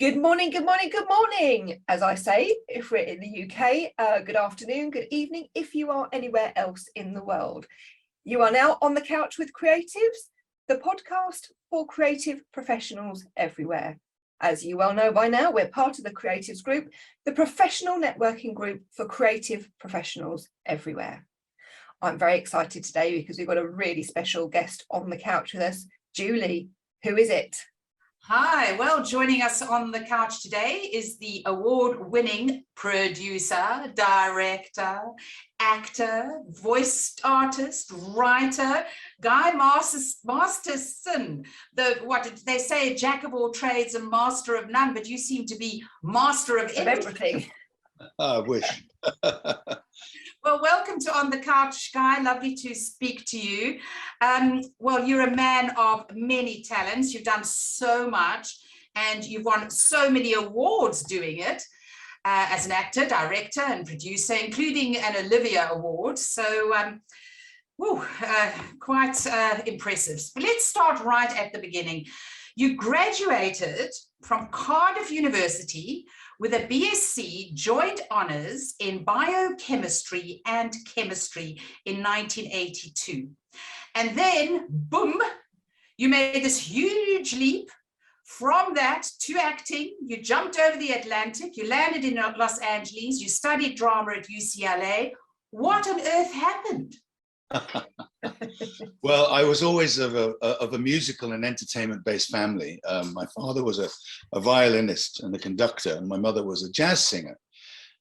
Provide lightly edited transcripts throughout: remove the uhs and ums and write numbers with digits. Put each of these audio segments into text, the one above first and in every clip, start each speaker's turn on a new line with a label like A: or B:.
A: Good morning, good morning, good morning. As I say, if we're in the UK, good afternoon, good evening, if you are anywhere else in the world. You are now on the couch with Creatives, the podcast for creative professionals everywhere. As you well know by now, we're part of the Creatives Group, the professional networking group for creative professionals everywhere. I'm very excited today because we've got a really special guest on the couch with us. Julie, who is it?
B: Hi, well, joining us on the couch today is the award-winning producer, director, actor, voice artist, writer, Guy Masterson. What did they say? Jack of all trades and master of none, but you seem to be master of everything.
C: I wish.
B: Well, welcome to On the Couch, Guy. Lovely to speak to you. Well, you're a man of many talents. You've done so much and you've won so many awards doing it as an actor, director and producer, including an Olivier award. So, quite impressive. But let's start right at the beginning. You graduated from Cardiff University with a BSc Joint Honours in Biochemistry and Chemistry in 1982. And then, boom, you made this huge leap from that to acting. You jumped over the Atlantic, you landed in Los Angeles, you studied drama at UCLA. What on earth happened?
C: Well, I was always of a musical and entertainment-based family. My father was a violinist and a conductor, and my mother was a jazz singer.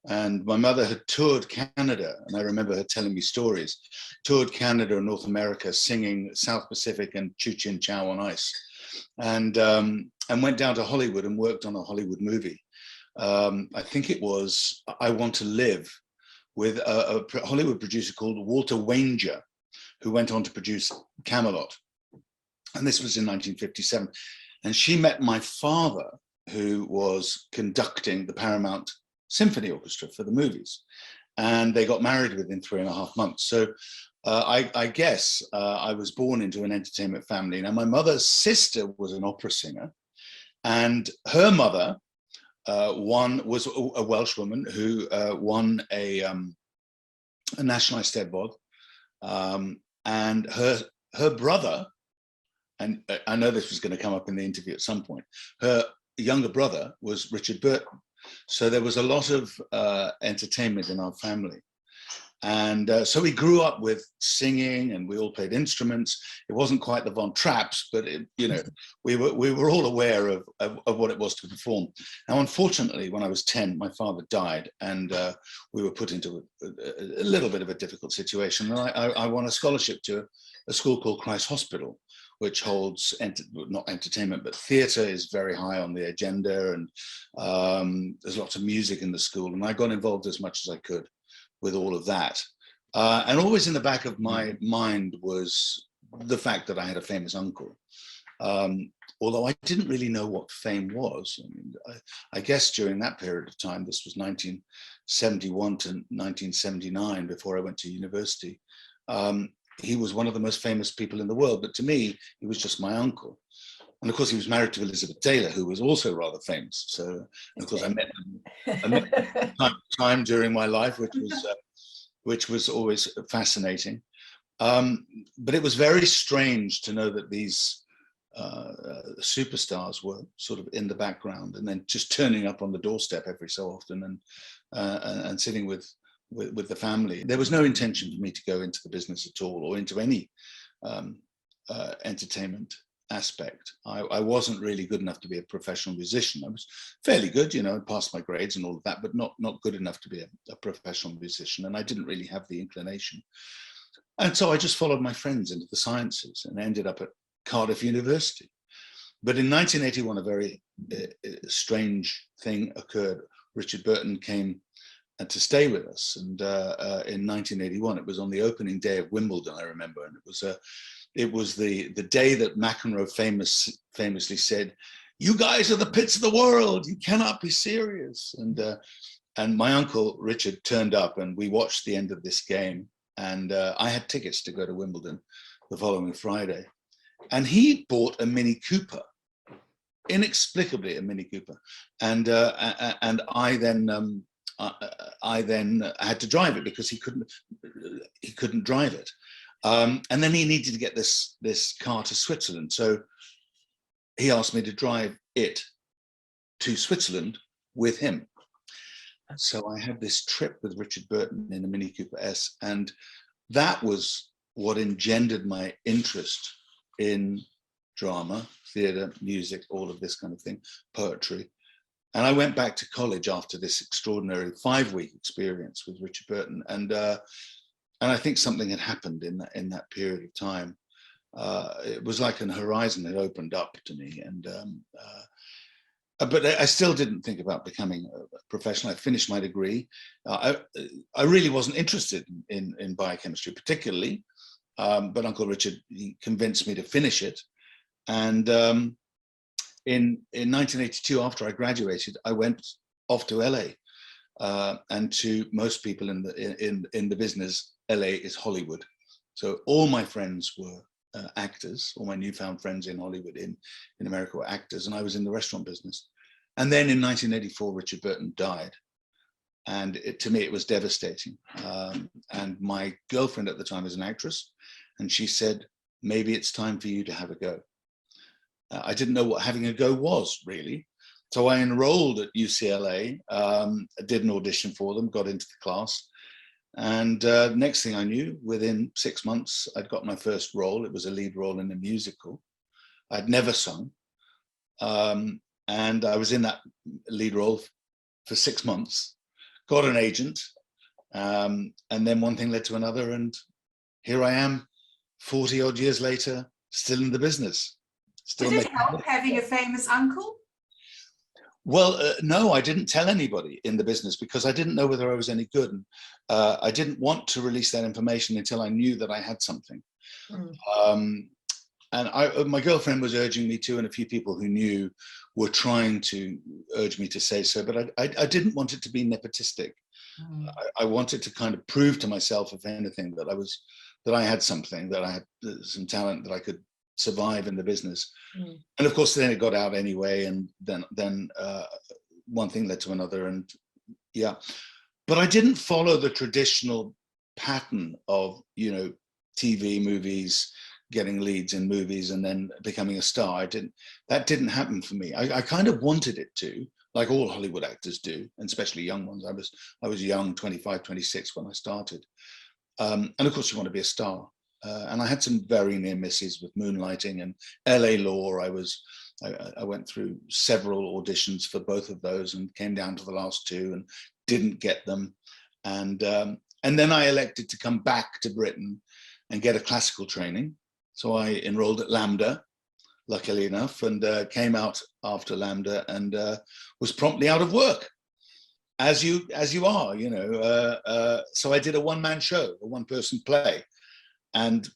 C: And my mother had toured Canada, and I remember her telling me stories. Toured Canada and North America, singing South Pacific and Choo Chin Chow on Ice, and went down to Hollywood and worked on a Hollywood movie. I think it was I Want to Live, with a Hollywood producer called Walter Wanger, who went on to produce Camelot. And this was in 1957. And she met my father, who was conducting the Paramount Symphony Orchestra for the movies. And they got married within 3.5 months. So I guess I was born into an entertainment family. Now, my mother's sister was an opera singer, and her mother was a Welsh woman who won a National Eisteddfod, and her brother, and I know this was going to come up in the interview at some point, her younger brother was Richard Burton. So there was a lot of entertainment in our family. And so we grew up with singing, and we all played instruments. It wasn't quite the Von Trapps, but we were all aware of what it was to perform. Now, unfortunately, when I was 10, my father died, and we were put into a little bit of a difficult situation. And I won a scholarship to a school called Christ Hospital, which holds not entertainment, but theatre is very high on the agenda, and there's lots of music in the school. And I got involved as much as I could with all of that. And always in the back of my mind was the fact that I had a famous uncle. Although I didn't really know what fame was. I mean, I guess during that period of time, this was 1971 to 1979, before I went to university, he was one of the most famous people in the world, but to me, he was just my uncle. And of course, he was married to Elizabeth Taylor, who was also rather famous. So, of course, I met them time during my life, which was always fascinating. But it was very strange to know that these superstars were sort of in the background, and then just turning up on the doorstep every so often, and sitting with the family. There was no intention for me to go into the business at all, or into any entertainment aspect. I wasn't really good enough to be a professional musician. I was fairly good, I passed my grades and all of that, but not good enough to be a professional musician, and I didn't really have the inclination. And so I just followed my friends into the sciences and ended up at Cardiff University. But in 1981, a very strange thing occurred. Richard Burton came to stay with us, and in 1981, it was on the opening day of Wimbledon, I remember, and it was the day that McEnroe famously said, "You guys are the pits of the world. You cannot be serious." And my uncle Richard turned up, and we watched the end of this game. And I had tickets to go to Wimbledon the following Friday, and he bought a Mini Cooper. inexplicably a Mini Cooper, and I then had to drive it because he couldn't drive it, and then he needed to get this car to Switzerland, so he asked me to drive it to Switzerland with him. So I had this trip with Richard Burton in a Mini Cooper S, and that was what engendered my interest in drama, theatre, music, all of this kind of thing, poetry. And I went back to college after this extraordinary 5-week experience with Richard Burton, and I think something had happened in that period of time. It was like an horizon had opened up to me, and but I still didn't think about becoming a professional. I finished my degree. I really wasn't interested in biochemistry particularly, but Uncle Richard, he convinced me to finish it. And in 1982, after I graduated, I went off to LA. And to most people in the business, LA is Hollywood. So all my friends were actors. All my newfound friends in Hollywood in America were actors, and I was in the restaurant business. And then in 1984, Richard Burton died, and to me it was devastating. And my girlfriend at the time was an actress, and she said, maybe it's time for you to have a go. I didn't know what having a go was really, so I enrolled at UCLA, did an audition for them, got into the class. And next thing I knew, within 6 months, I'd got my first role. It was a lead role in a musical. I'd never sung. And I was in that lead role for 6 months, got an agent, and then one thing led to another. And here I am, 40 odd years later, still in the business.
B: Did it help having a famous uncle?
C: Well, no, I didn't tell anybody in the business because I didn't know whether I was any good. And I didn't want to release that information until I knew that I had something. And my girlfriend was urging me to, and a few people who knew were trying to urge me to say so, but I didn't want it to be nepotistic. I wanted to kind of prove to myself, if anything, that I had something, that I had some talent, that I could survive in the business. And of course then it got out anyway, and then one thing led to another, and yeah. But I didn't follow the traditional pattern of, you know, TV, movies, getting leads in movies and then becoming a star. That didn't happen for me. I kind of wanted it to, like all Hollywood actors do, and especially young ones. I was young, 25, 26 when I started. And of course you want to be a star. And I had some very near misses with Moonlighting and LA Law. I went through several auditions for both of those and came down to the last two and didn't get them. And then I elected to come back to Britain and get a classical training. So I enrolled at LAMDA, luckily enough, and came out after LAMDA and was promptly out of work, as you are, you know. So I did a one-man show, a one-person play. And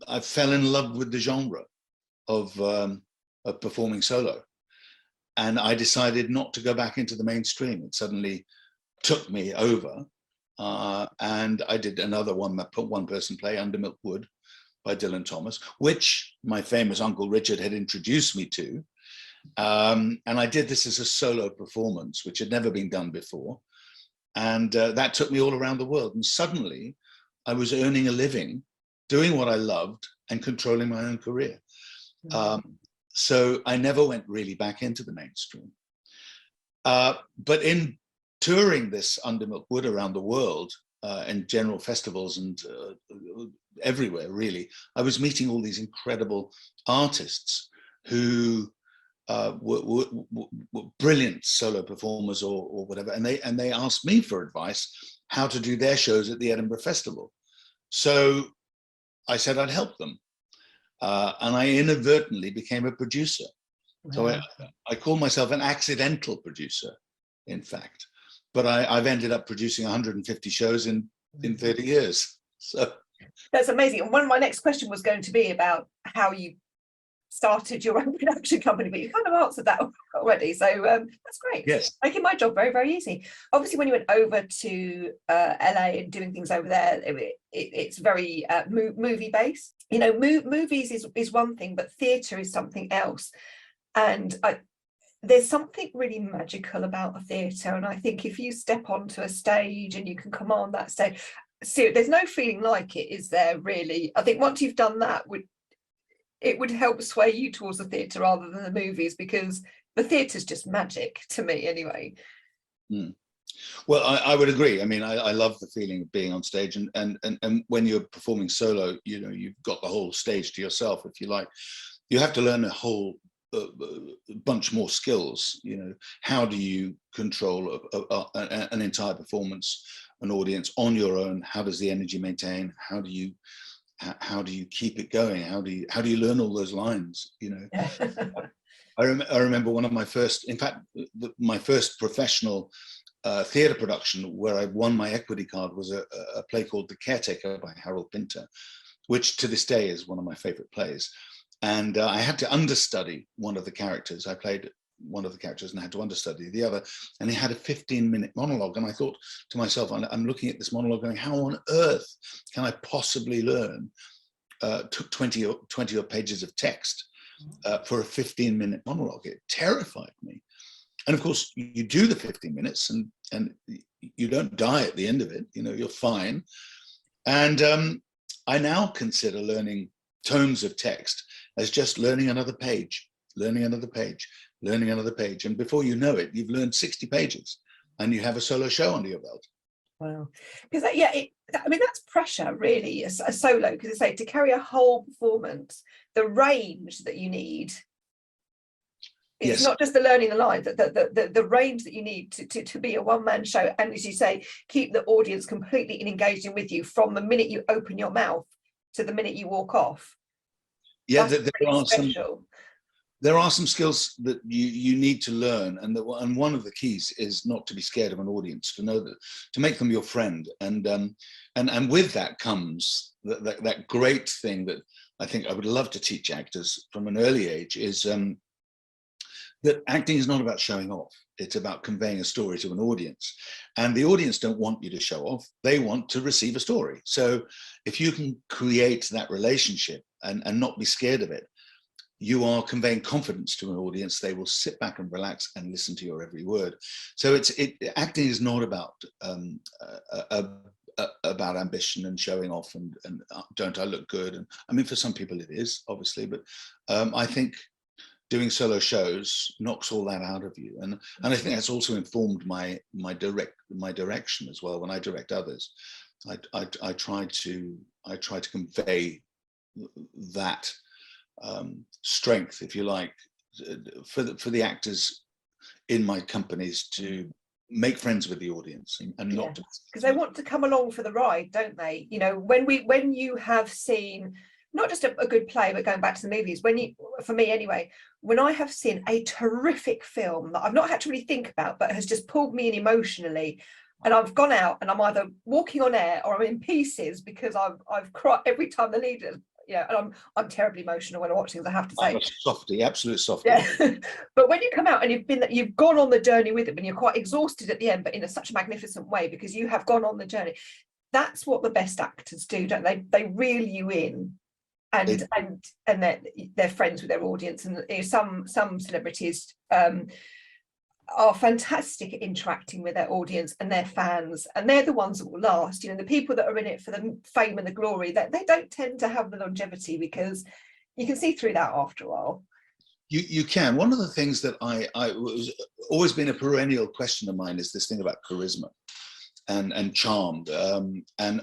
C: I fell in love with the genre of performing solo. And I decided not to go back into the mainstream. It suddenly took me over. And I did another one-person play, Under Milk Wood, by Dylan Thomas, which my famous Uncle Richard had introduced me to. And I did this as a solo performance, which had never been done before. And that took me all around the world. And suddenly I was earning a living, doing what I loved and controlling my own career. So I never went really back into the mainstream. But in touring this Under Milk Wood around the world, in general festivals and everywhere really, I was meeting all these incredible artists who were brilliant solo performers or whatever, and they asked me for advice how to do their shows at the Edinburgh Festival. So I said I'd help them, and I inadvertently became a producer. So I call myself an accidental producer, in fact, but I've ended up producing 150 shows in 30 years. So
A: that's amazing. And one of my next question was going to be about how you started your own production company, but you kind of answered that already. So that's great.
C: Yes.
A: Making my job very, very easy. Obviously, when you went over to LA and doing things over there, it's very movie based. You know, movies is one thing, but theatre is something else. And there's something really magical about a theatre, and I think if you step onto a stage and you can command that stage, there's no feeling like it, is there really? I think once you've done that, it would help sway you towards the theatre rather than the movies, because the theatre's just magic to me anyway.
C: Well, I would agree. I mean, I love the feeling of being on stage, and when you're performing solo, you know, you've got the whole stage to yourself, if you like. You have to learn a whole bunch more skills. You know, how do you control an entire performance, an audience on your own? How does the energy maintain? How do you keep it going? How do you learn all those lines? You know, I remember one of my first, in fact, my first professional theatre production where I won my equity card was a play called The Caretaker by Harold Pinter, which to this day is one of my favorite plays. And I had to understudy one of the characters. I played one of the characters and I had to understudy the other. And he had a 15-minute monologue. And I thought to myself, I'm looking at this monologue going, how on earth can I possibly learn 20 odd pages of text for a 15-minute monologue? It terrified me. And of course, you do the 15 minutes and you don't die at the end of it. You know, you're fine. And I now consider learning tomes of text as just learning another page, learning another page, learning another page. And before you know it, you've learned 60 pages and you have a solo show under your belt.
A: Wow. Because I mean, that's pressure really, a solo, because I say to carry a whole performance, the range that you need. It's not just the learning the lines, the range that you need to be a one-man show. And as you say, keep the audience completely engaging with you from the minute you open your mouth to the minute you walk off.
C: Yeah, there are some skills that you need to learn, and one of the keys is not to be scared of an audience, to know that, to make them your friend, and with that comes that great thing that I think I would love to teach actors from an early age is that acting is not about showing off. It's about conveying a story to an audience. And the audience don't want you to show off. They want to receive a story. So if you can create that relationship and not be scared of it, you are conveying confidence to an audience. They will sit back and relax and listen to your every word. So acting is not about ambition and showing off and don't I look good? And I mean, for some people it is, obviously, but I think doing solo shows knocks all that out of you, and I think that's also informed my direction as well. When I direct others, I try to convey that strength, if you like, for the actors in my companies to make friends with the audience and not because
A: they want to come along for the ride, don't they? You know, when you have seen not just a good play, but going back to the movies, for me anyway, when I have seen a terrific film that I've not had to really think about, but has just pulled me in emotionally, and I've gone out and I'm either walking on air or I'm in pieces because I've cried every time the leader, you know, and I'm terribly emotional when I watch things, I have to say.
C: I'm a softie, absolute softie.
A: Yeah. But when you come out and you've gone on the journey with it, and you're quite exhausted at the end, but in such a magnificent way because you have gone on the journey, that's what the best actors do, don't they? They reel you in. And they're friends with their audience, and you know, some celebrities are fantastic at interacting with their audience and their fans, and they're the ones that will last. You know, the people that are in it for the fame and the glory, that they don't tend to have the longevity, because you can see through that after a while.
C: You can. One of the things that I was always been a perennial question of mine is this thing about charisma and charm, and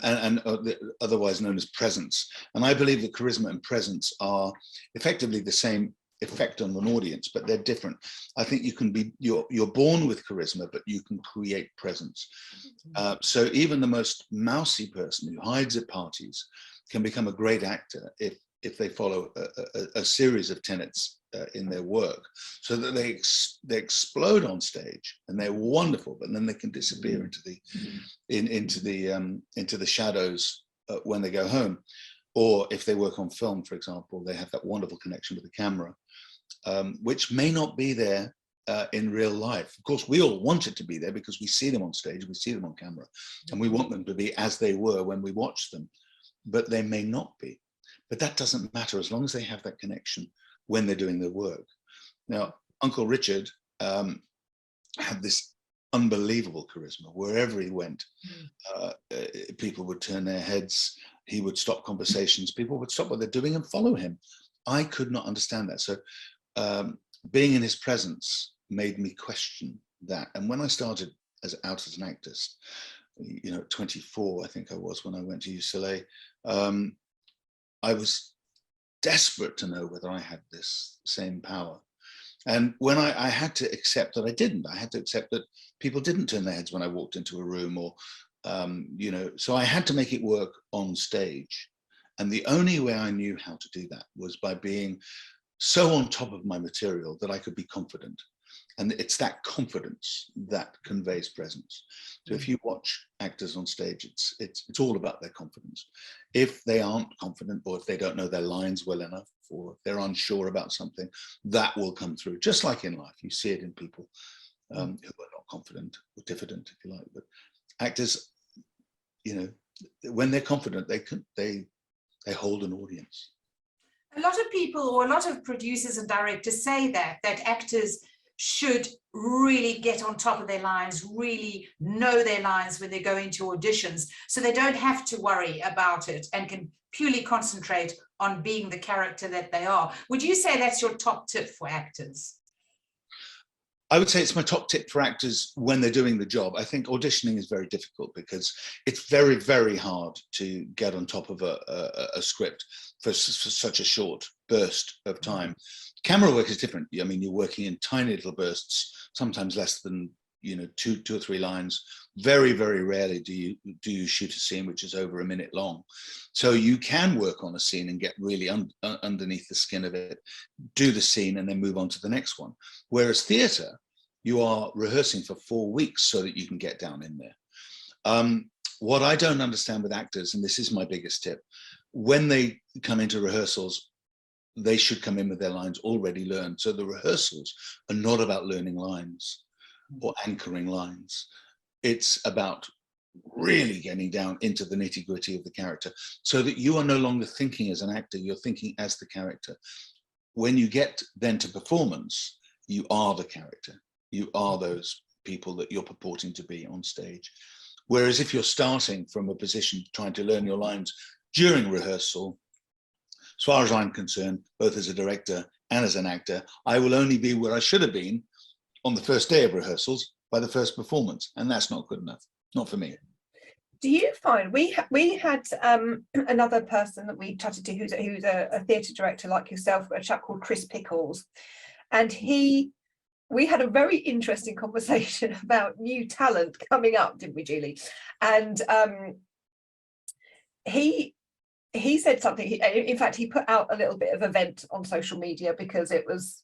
C: otherwise known as presence. And I believe that charisma and presence are effectively the same effect on an audience, but they're different. I think you're born with charisma, but you can create presence. So even the most mousy person who hides at parties can become a great actor if they follow a series of tenets in their work, so that they explode on stage and they're wonderful, but then they can disappear into the shadows when they go home. Or if they work on film, for example, they have that wonderful connection with the camera, which may not be there in real life. Of course, we all want it to be there because we see them on stage, we see them on camera, and we want them to be as they were when we watched them, but they may not be. But that doesn't matter as long as they have that connection when they're doing their work. Now, Uncle Richard had this unbelievable charisma. Wherever he went, people would turn their heads. He would stop conversations. People would stop what they're doing and follow him. I could not understand that. So being in his presence made me question that. And when I started out as an actress, you know, 24, I think I was when I went to UCLA, I was desperate to know whether I had this same power. And when I had to accept that I didn't, I had to accept that people didn't turn their heads when I walked into a room, or, you know, so I had to make it work on stage. And the only way I knew how to do that was by being so on top of my material that I could be confident. And it's that confidence that conveys presence. So if you watch actors on stage, it's all about their confidence. If they aren't confident, or if they don't know their lines well enough, or if they're unsure about something, that will come through. Just like in life, you see it in people who are not confident or diffident, if you like. But actors, you know, when they're confident, they hold an audience.
B: A lot of people, or a lot of producers and directors say that actors should really get on top of their lines, really know their lines when they go into auditions, so they don't have to worry about it and can purely concentrate on being the character that they are. Would you say that's your top tip for actors?
C: I would say it's my top tip for actors when they're doing the job. I think auditioning is very difficult because it's very, very hard to get on top of a script for such a short burst of time. Camera work is different. I mean, you're working in tiny little bursts, sometimes less than, you know, two or three lines. Very, very rarely do you shoot a scene which is over a minute long. So you can work on a scene and get really underneath the skin of it, do the scene, and then move on to the next one. Whereas theatre, you are rehearsing for 4 weeks so that you can get down in there. What I don't understand with actors, and this is my biggest tip, when they come into rehearsals, they should come in with their lines already learned. So the rehearsals are not about learning lines or anchoring lines. It's about really getting down into the nitty-gritty of the character so that you are no longer thinking as an actor, you're thinking as the character. When you get then to performance, you are the character. You are those people that you're purporting to be on stage. Whereas if you're starting from a position trying to learn your lines during rehearsal, as far as I'm concerned, both as a director and as an actor, I will only be where I should have been on the first day of rehearsals by the first performance. And that's not good enough, not for me.
A: Do you find we had another person that we chatted to who's a theatre director like yourself, a chap called Chris Pickles, and we had a very interesting conversation about new talent coming up, didn't we, Julie? And he said something. In fact, he put out a little bit of event on social media because it was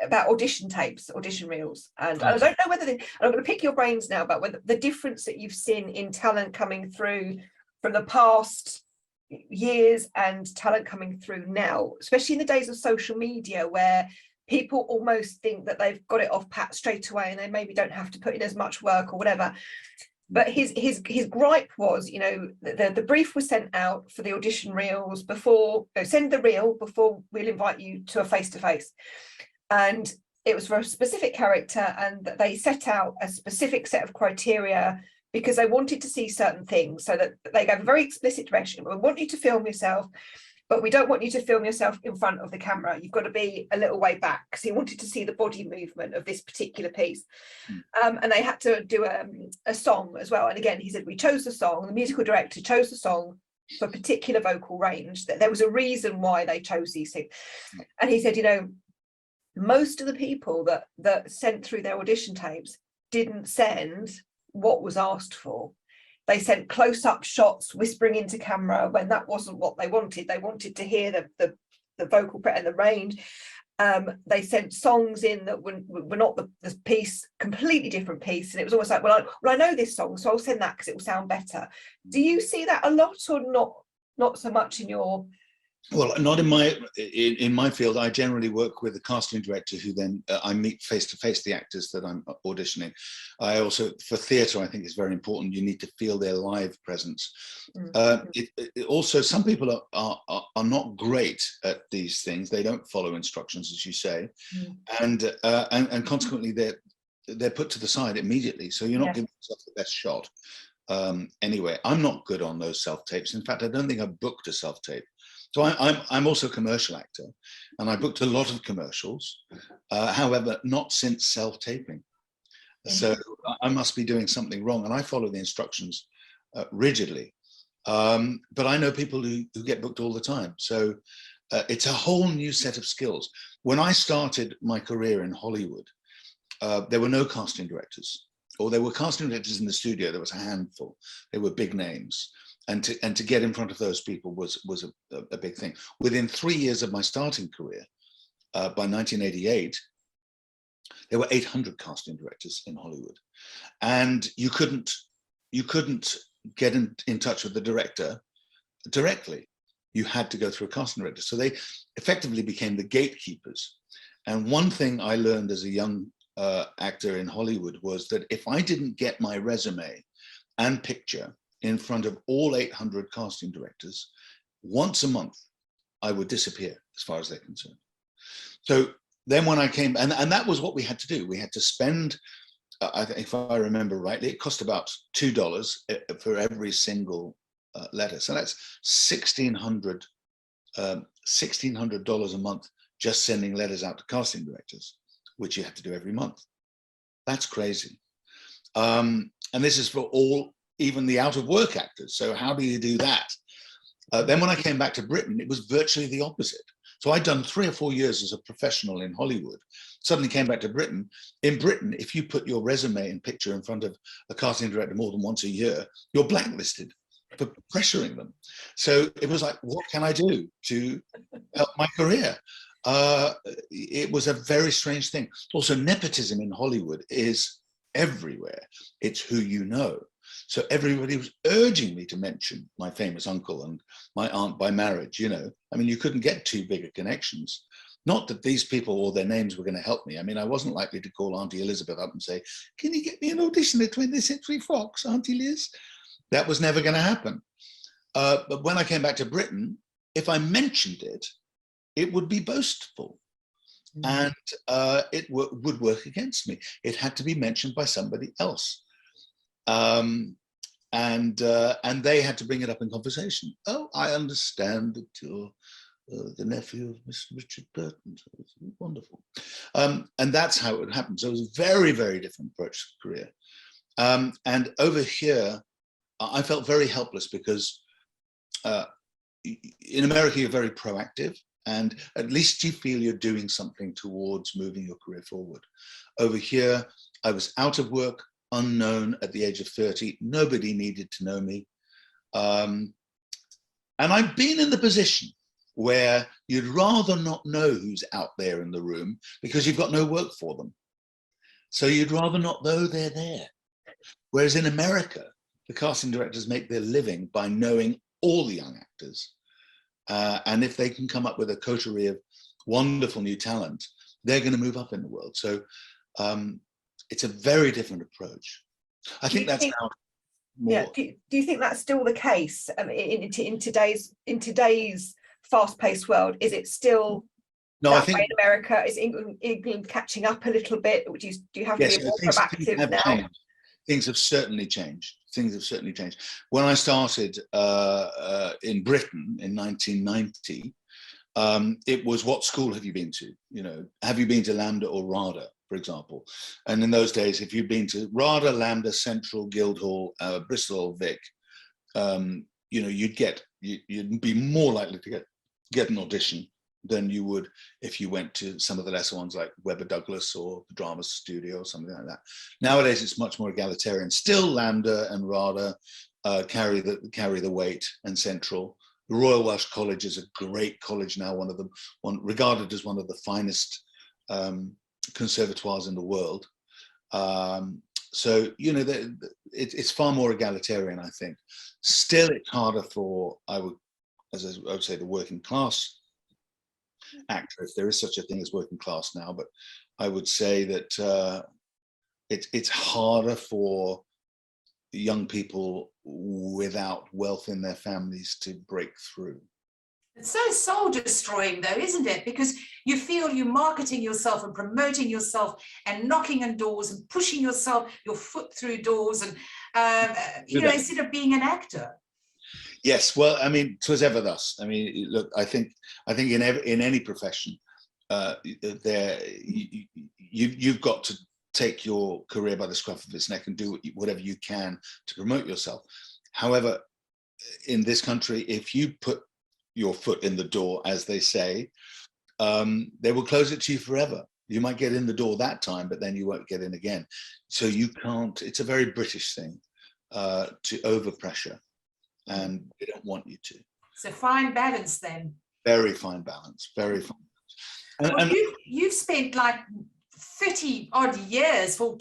A: about audition tapes, audition reels, and I don't know whether I'm going to pick your brains now about whether the difference that you've seen in talent coming through from the past years and talent coming through now, especially in the days of social media, where people almost think that they've got it off pat straight away and they maybe don't have to put in as much work or whatever. But his gripe was, you know, the brief was sent out for the audition reels before, send the reel before we'll invite you to a face-to-face. And it was for a specific character, and they set out a specific set of criteria because they wanted to see certain things, so that they gave a very explicit direction. We want you to film yourself, but we don't want you to film yourself in front of the camera. You've got to be a little way back, because he wanted to see the body movement of this particular piece. And they had to do a song as well. And again, he said, we chose the song, the musical director chose the song for a particular vocal range, that there was a reason why they chose these things. And he said, you know, most of the people that sent through their audition tapes didn't send what was asked for. They sent close-up shots whispering into camera when that wasn't what they wanted. They wanted to hear the vocal and the range. They sent songs in that were not the piece, completely different piece. And it was almost like, well, I know this song, so I'll send that because it will sound better. Do you see that a lot, or not so much in your
C: Well, not in my field. I generally work with a casting director who then I meet face to face the actors that I'm auditioning. I also, for theatre, I think it's very important. You need to feel their live presence. Also, some people are not great at these things. They don't follow instructions, as you say, and consequently they're put to the side immediately. So you're not giving yourself the best shot. Anyway, I'm not good on those self-tapes. In fact, I don't think I've booked a self-tape. So I'm also a commercial actor, and I booked a lot of commercials, however, not since self-taping. So I must be doing something wrong, and I follow the instructions rigidly. But I know people who get booked all the time. So it's a whole new set of skills. When I started my career in Hollywood, there were no casting directors, or there were casting directors in the studio. There was a handful. They were big names. And to get in front of those people was a big thing. Within 3 years of my starting career, by 1988, there were 800 casting directors in Hollywood, and you couldn't get in touch with the director directly. You had to go through a casting director. So they effectively became the gatekeepers. And one thing I learned as a young actor in Hollywood was that if I didn't get my resume and picture in front of all 800 casting directors, once a month, I would disappear as far as they're concerned. So then when I came, and that was what we had to do. We had to spend, I think if I remember rightly, it cost about $2 for every single letter. So that's $1,600 a month just sending letters out to casting directors, which you have to do every month. That's crazy. And this is for all, even the out of work actors. So how do you do that? Then when I came back to Britain, it was virtually the opposite. So I'd done 3 or 4 years as a professional in Hollywood, suddenly came back to Britain. In Britain, if you put your resume and picture in front of a casting director more than once a year, you're blacklisted for pressuring them. So it was like, what can I do to help my career? It was a very strange thing. Also, nepotism in Hollywood is everywhere. It's who you know. So everybody was urging me to mention my famous uncle and my aunt by marriage, you know. I mean, you couldn't get too big a connections. Not that these people or their names were going to help me. I mean, I wasn't likely to call Auntie Elizabeth up and say, can you get me an audition at 20th Century Fox, Auntie Liz? That was never going to happen. But when I came back to Britain, if I mentioned it, it would be boastful. And it would work against me. It had to be mentioned by somebody else. And they had to bring it up in conversation. Oh, I understand that you're the nephew of Mr. Richard Burton. So it's wonderful. And that's how it would happen. So it was a very, very different approach to the career. And over here, I felt very helpless because in America, you're very proactive, and at least you feel you're doing something towards moving your career forward. Over here, I was out of work, unknown at the age of 30. Nobody needed to know me. And I've been in the position where you'd rather not know who's out there in the room because you've got no work for them. So you'd rather not know they're there. Whereas in America, the casting directors make their living by knowing all the young actors. And if they can come up with a coterie of wonderful new talent, they're going to move up in the world. So it's a very different approach. I think that's how.
A: Yeah. Do you think that's still the case in today's fast-paced world? Is it still that way in America? Is England catching up a little bit? Do you have to be more proactive now?
C: Changed. Things have certainly changed. Things have certainly changed. When I started in Britain in 1990, it was, what school have you been to? You know, have you been to LAMDA or RADA, for example? And in those days, if you'd been to RADA, LAMDA, Central, Guildhall, Bristol, Vic, you know, you'd be more likely to get an audition than you would if you went to some of the lesser ones like Webber Douglas or the Drama Studio or something like that. Nowadays, it's much more egalitarian. Still, LAMDA and RADA carry the weight, and Central. The Royal Welsh College is a great college now, regarded as one of the finest conservatoires in the world. So, you know, it's far more egalitarian, I think. Still, it's harder for, I would as I would say, the working class actor, if there is such a thing as working class now, but I would say that it's harder for young people without wealth in their families to break through.
B: It's so soul destroying though, isn't it? Because you feel you're marketing yourself and promoting yourself and knocking on doors and pushing yourself, your foot through doors, and you know, instead of being an actor.
C: Yes, well, I mean, 'twas ever thus. I mean, look, I think in any profession, you've got to take your career by the scruff of its neck and do whatever you can to promote yourself. However, in this country, if you put your foot in the door, as they say, they will close it to you forever. You might get in the door that time, but then you won't get in again. So you can't, it's a very British thing to overpressure, and they don't want you to.
B: So fine balance then.
C: Very fine balance, very fine balance.
B: Well, you've spent like 30 odd years for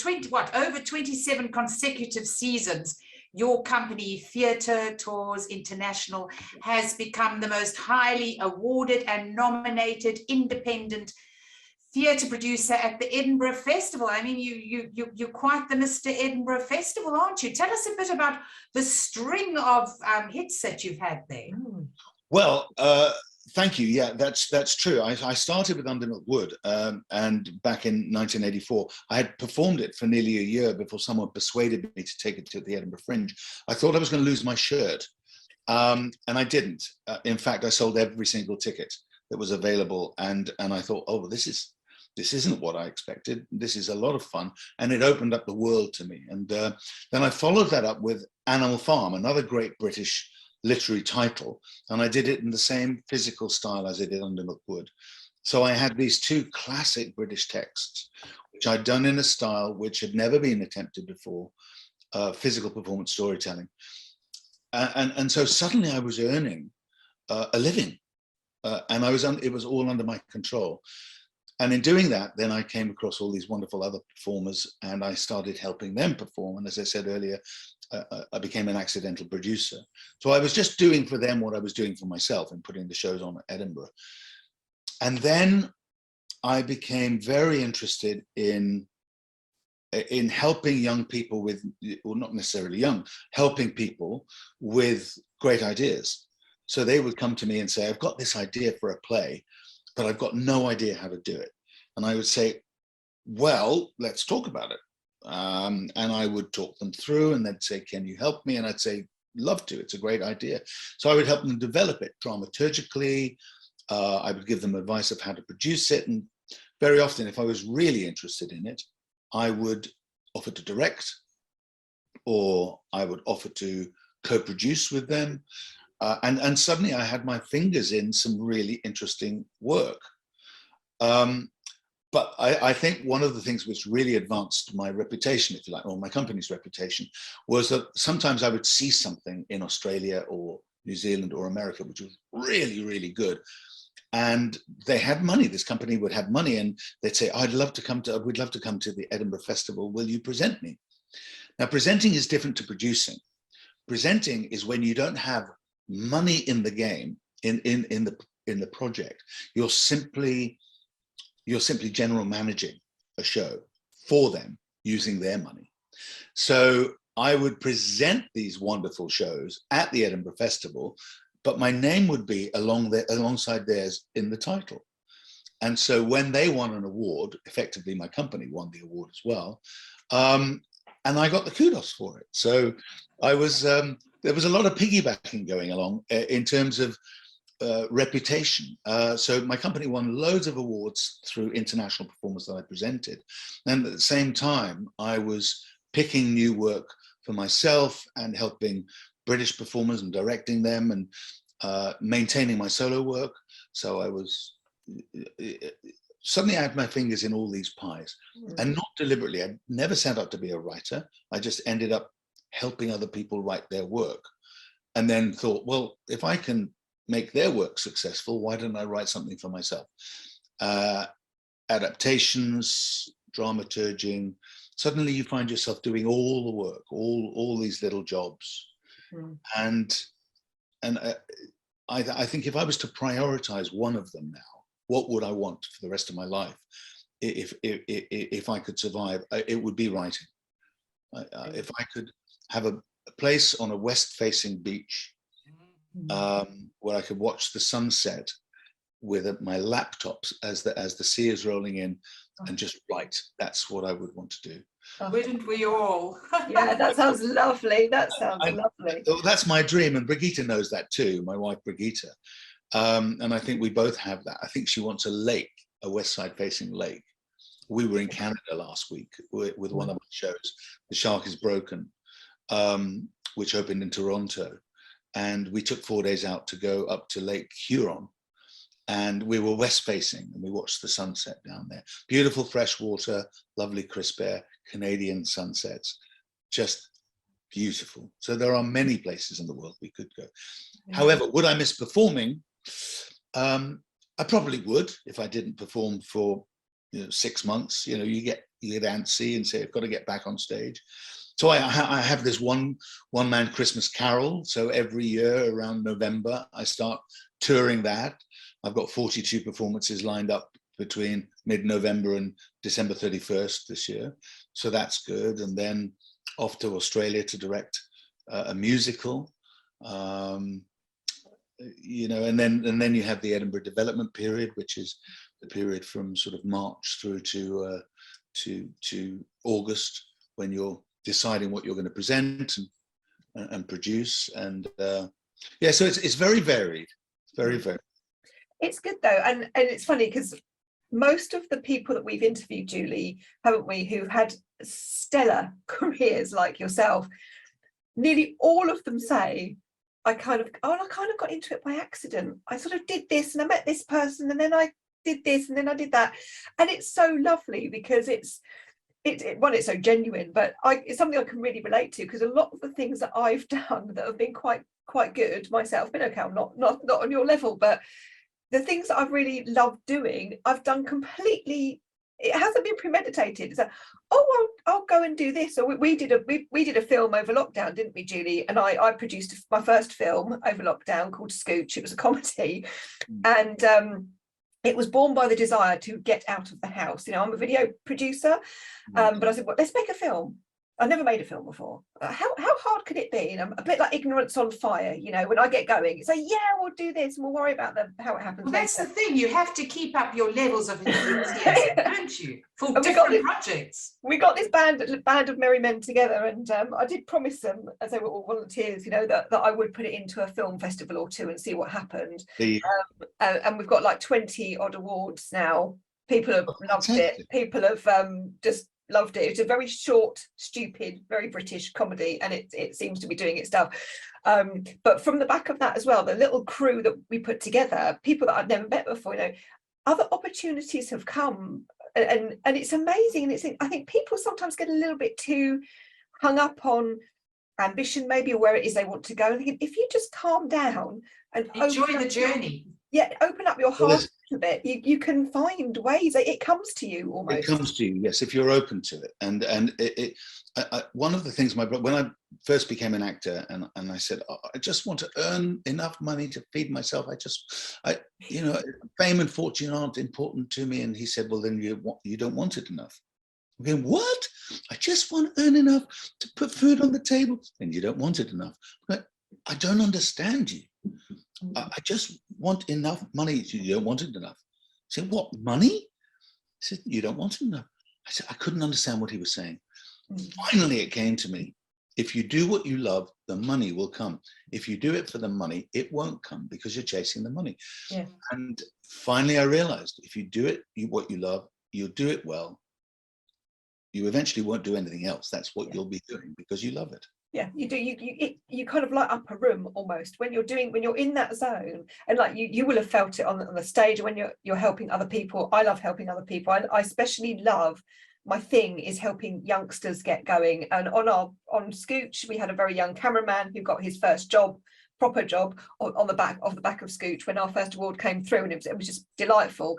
B: over 27 consecutive seasons. Your company, Theatre Tours International, has become the most highly awarded and nominated independent theatre producer at the Edinburgh Festival. I mean, you're quite the Mr. Edinburgh Festival, aren't you? Tell us a bit about the string of hits that you've had there.
C: Well, thank you. Yeah, that's true. I started with Under Milk Wood, and back in 1984, I had performed it for nearly a year before someone persuaded me to take it to the Edinburgh Fringe. I thought I was going to lose my shirt, and I didn't. In fact, I sold every single ticket that was available, and I thought, oh, this isn't what I expected. This is a lot of fun, and it opened up the world to me. And then I followed that up with Animal Farm, another great British literary title, and I did it in the same physical style as I did Under Milk Wood. So I had these two classic British texts, which I'd done in a style which had never been attempted before, physical performance storytelling. And so suddenly I was earning a living, and it was all under my control. And in doing that, then I came across all these wonderful other performers, and I started helping them perform. And as I said earlier, I became an accidental producer. So I was just doing for them what I was doing for myself and putting the shows on at Edinburgh. And then I became very interested in helping young people with, well, not necessarily young, helping people with great ideas. So they would come to me and say, I've got this idea for a play, but I've got no idea how to do it. And I would say, well, let's talk about it. And I would talk them through, and they'd say, can you help me? And I'd say, love to, it's a great idea. So I would help them develop it dramaturgically. I would give them advice of how to produce it. And very often, if I was really interested in it, I would offer to direct, or I would offer to co-produce with them. And suddenly I had my fingers in some really interesting work. But I think one of the things which really advanced my reputation, if you like, or my company's reputation, was that sometimes I would see something in Australia or New Zealand or America, which was really, really good. And they had money, this company would have money, and they'd say, we'd love to come to the Edinburgh Festival, will you present me? Now, presenting is different to producing. Presenting is when you don't have money in the game, in the project. You're simply general managing a show for them using their money. So I would present these wonderful shows at the Edinburgh Festival, but my name would be alongside theirs in the title. And so when they won an award, effectively my company won the award as well, and I got the kudos for it. So I was, there was a lot of piggybacking going along in terms of reputation. So my company won loads of awards through international performance that I presented. And at the same time, I was picking new work for myself and helping British performers and directing them, and maintaining my solo work. So I was, suddenly I had my fingers in all these pies, and not deliberately. I never set out to be a writer. I just ended up helping other people write their work, and then thought, well, if I can make their work successful, why don't I write something for myself? Adaptations, dramaturging. Suddenly you find yourself doing all the work, all these little jobs. And I think if I was to prioritize one of them now, what would I want for the rest of my life? If I could survive, it would be writing. If I could have a place on a west-facing beach where I could watch the sunset with my laptops as the sea is rolling in, and just write, that's what I would want to do.
B: Wouldn't we all?
A: Yeah, that sounds lovely. That sounds lovely.
C: That's my dream, and Brigitte knows that too, my wife Brigitte. And I think we both have that. I think she wants a lake, a west side facing lake. We were in Canada last week with one of my shows, The Shark is Broken, which opened in Toronto. And we took 4 days out to go up to Lake Huron. And we were west facing, and we watched the sunset down there. Beautiful fresh water, lovely crisp air, Canadian sunsets, just beautiful. So there are many places in the world we could go. However, would I miss performing? I probably would if I didn't perform for 6 months. You get antsy and say, I've got to get back on stage. So I have this one-man Christmas carol. So every year around November, I start touring that. I've got 42 performances lined up between mid-November and December 31st this year. So that's good. And then off to Australia to direct a musical. And then you have the Edinburgh development period, which is the period from sort of March through to August, when you're deciding what you're going to present and produce. And so it's very varied, very varied.
A: It's good though, and it's funny because most of the people that we've interviewed, Julie, haven't we, who've had stellar careers like yourself, nearly all of them say, I kind of got into it by accident. I sort of did this and I met this person and then I did this and then I did that. And it's so lovely because it's so genuine, but it's something I can really relate to, because a lot of the things that I've done that have been quite good myself, been okay, I'm not on your level, but the things that I've really loved doing, I've done completely. It hasn't been premeditated. It's like, oh, I'll go and do this. Or we did a film over lockdown, didn't we, Julie? And I produced my first film over lockdown called Scooch. It was a comedy, and it was born by the desire to get out of the house. I'm a video producer, but I said, well, let's make a film. I never made a film before. How hard could it be? And I'm a bit like ignorance on fire, when I get going, it's like, yeah, we'll do this and we'll worry about how it happens.
B: Well, that's the thing. You have to keep up your levels of enthusiasm, don't you? For different projects. We got this band of merry men together, and I did promise them, as they were all volunteers, that I would put it into a film festival or two and see what happened. And we've got like 20 odd awards now. People have loved it. People have just loved it. It's a very short, stupid, very British comedy, and it seems to be doing its stuff. But from the back of that as well, the little crew that we put together, people that I'd never met before, other opportunities have come, and it's amazing. And I think people sometimes get a little bit too hung up on ambition, maybe, or where it is they want to go. And thinking, if you just calm down and enjoy the journey.
A: Open up your heart a bit. You can find ways. It comes to you almost.
C: It comes to you, yes, if you're open to it. And one of the things when I first became an actor, and I said, I just want to earn enough money to feed myself. Fame and fortune aren't important to me. And he said, well, then you don't want it enough. I'm going, what? I just want to earn enough to put food on the table. And you don't want it enough. But I don't understand you. I just want enough money. You don't want it enough. I said, what, money? He said, you don't want it enough. I said, I couldn't understand what he was saying. Finally, it came to me. If you do what you love, the money will come. If you do it for the money, it won't come because you're chasing the money. Yeah. And finally, I realized if you do what you love, you'll do it well. You eventually won't do anything else. That's what you'll be doing because you love it.
A: Yeah, you do. You kind of light up a room almost when you're in that zone, and like you will have felt it on the stage when you're helping other people. I love helping other people. I especially love, my thing is helping youngsters get going. And on Scooch, we had a very young cameraman who got his first proper job on the back of Scooch when our first award came through, and it was just delightful.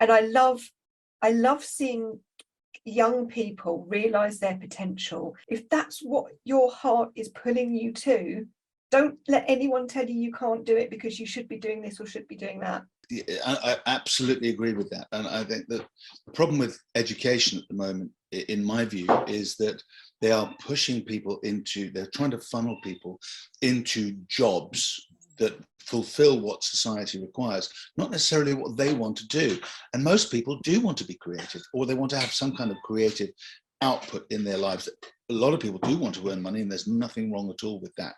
A: And I love seeing young people realize their potential. If that's what your heart is pulling you to, don't let anyone tell you you can't do it because you should be doing this or should be doing that.
C: Yeah, I absolutely agree with that. And I think that the problem with education at the moment, in my view, is that they are pushing people into, they're trying to funnel people into jobs that fulfill what society requires, not necessarily what they want to do. And most people do want to be creative, or they want to have some kind of creative output in their lives. A lot of people do want to earn money, and there's nothing wrong at all with that.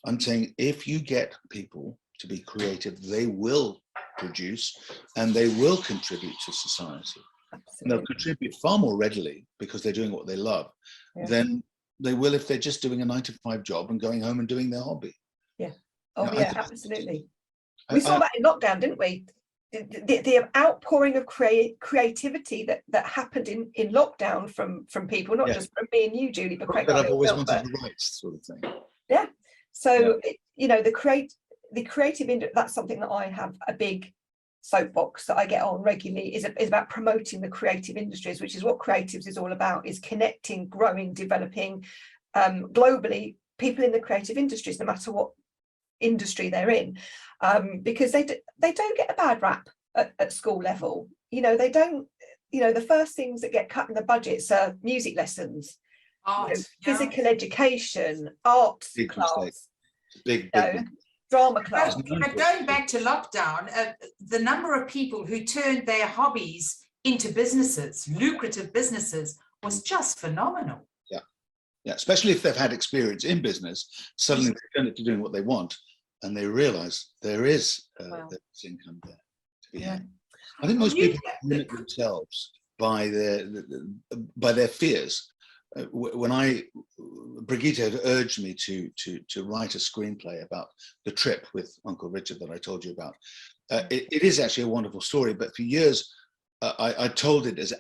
C: I'm saying if you get people to be creative, they will produce and they will contribute to society. And they'll contribute far more readily because they're doing what they love than they will if they're just doing a 9-to-5 job and going home and doing their hobby.
A: Yeah. Oh,
C: you know,
A: yeah, absolutely. We saw that in lockdown, didn't we? The outpouring of creativity that happened in lockdown from people, not just from me and you, Julie, but
C: I've always wanted to write, sort of thing.
A: Yeah. So you know, the creative industry, that's something that I have a big soapbox that I get on regularly, is about promoting the creative industries, which is what Creatives is all about, is connecting, growing, developing globally people in the creative industries, no matter what industry they're in, because they don't get a bad rap at school level. You know, they don't, you know, the first things that get cut in the budgets are music lessons,
B: art,
A: you know, physical education, art class,
C: big
A: drama class.
B: But going back to lockdown, the number of people who turned their hobbies into businesses, lucrative businesses, was just phenomenal.
C: Yeah, especially if they've had experience in business, suddenly they turn it to doing what they want, and they realize there is this income there to be had. I think most people limit themselves by their fears. When Brigitte had urged me to write a screenplay about the trip with Uncle Richard that I told you about, it is actually a wonderful story, but for years I told it as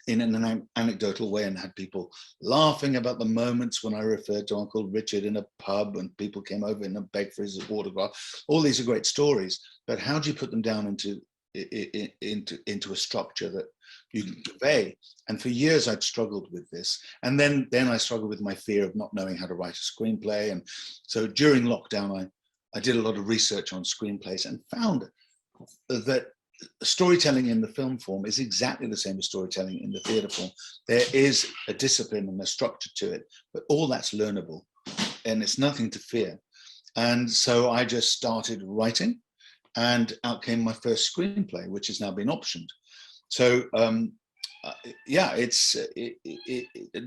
C: in an anecdotal way, and had people laughing about the moments when I referred to Uncle Richard in a pub and people came over and begged for his autograph. All these are great stories, but how do you put them down into a structure that you can convey? And for years I'd struggled with this, and then I struggled with my fear of not knowing how to write a screenplay. And so during lockdown I did a lot of research on screenplays and found that storytelling in the film form is exactly the same as storytelling in the theatre form. There is a discipline and a structure to it, but all that's learnable, and it's nothing to fear. And so I just started writing, and out came my first screenplay, which has now been optioned. So yeah,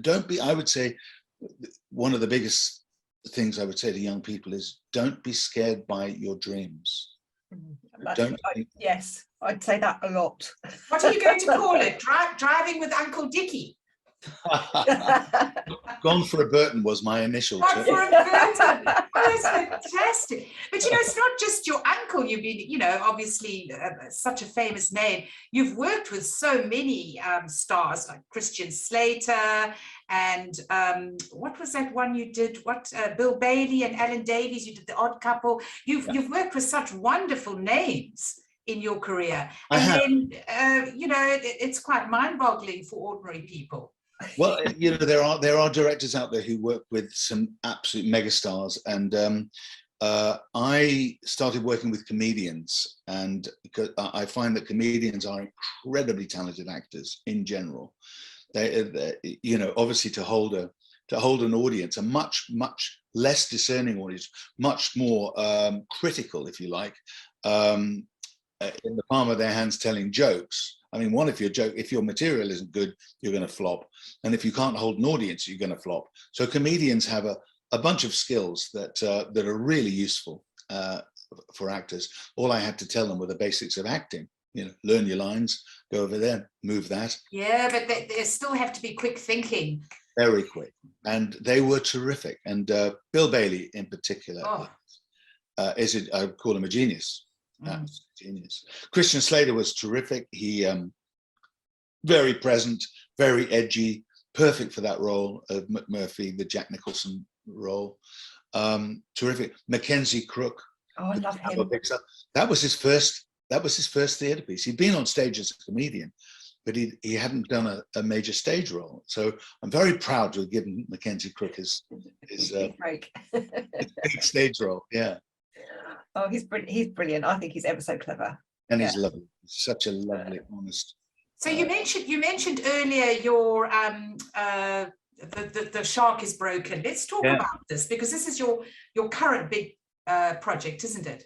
C: don't be, I would say, one of the biggest things I would say to young people is don't be scared by your dreams.
A: Yes, I'd say that a lot.
B: What are you going to call it? Driving with Uncle Dickie?
C: Gone for a Burton was my initial.
B: Gone for a Burton. Oh, that's fantastic. But you know, it's not just your uncle. You've been, you know, obviously such a famous name. You've worked with so many stars like Christian Slater and what was that one you did? Bill Bailey and Alan Davies. You did The Odd Couple. You've worked with such wonderful names in your career, and then you know, it's quite mind-boggling for ordinary people.
C: Well, you know, there are directors out there who work with some absolute megastars, and I started working with comedians, and I find that comedians are incredibly talented actors in general. They you know, obviously to hold an audience, a much less discerning audience, much more critical, if you like, in the palm of their hands, telling jokes. I mean, if your material isn't good, you're going to flop. And if you can't hold an audience, you're going to flop. So comedians have a bunch of skills that are really useful for actors. All I had to tell them were the basics of acting. You know, learn your lines, go over there, move that.
B: Yeah, but they still have to be quick thinking.
C: Very quick. And they were terrific. And Bill Bailey in particular, I call him a genius. Genius. Christian Slater was terrific. He very present, very edgy, perfect for that role of McMurphy, the Jack Nicholson role. Terrific. Mackenzie Crook.
A: Oh, I love him.
C: That was his first theatre piece. He'd been on stage as a comedian, but he hadn't done a major stage role. So I'm very proud to have given Mackenzie Crook his His
A: Big break.
C: big stage role. Yeah.
A: Oh, he's brilliant. I think he's ever so clever.
C: And
A: Yeah.
C: he's lovely. Such a lovely, honest.
B: So you mentioned earlier your the shark is broken. Let's talk about this, because this is your current big project, isn't it?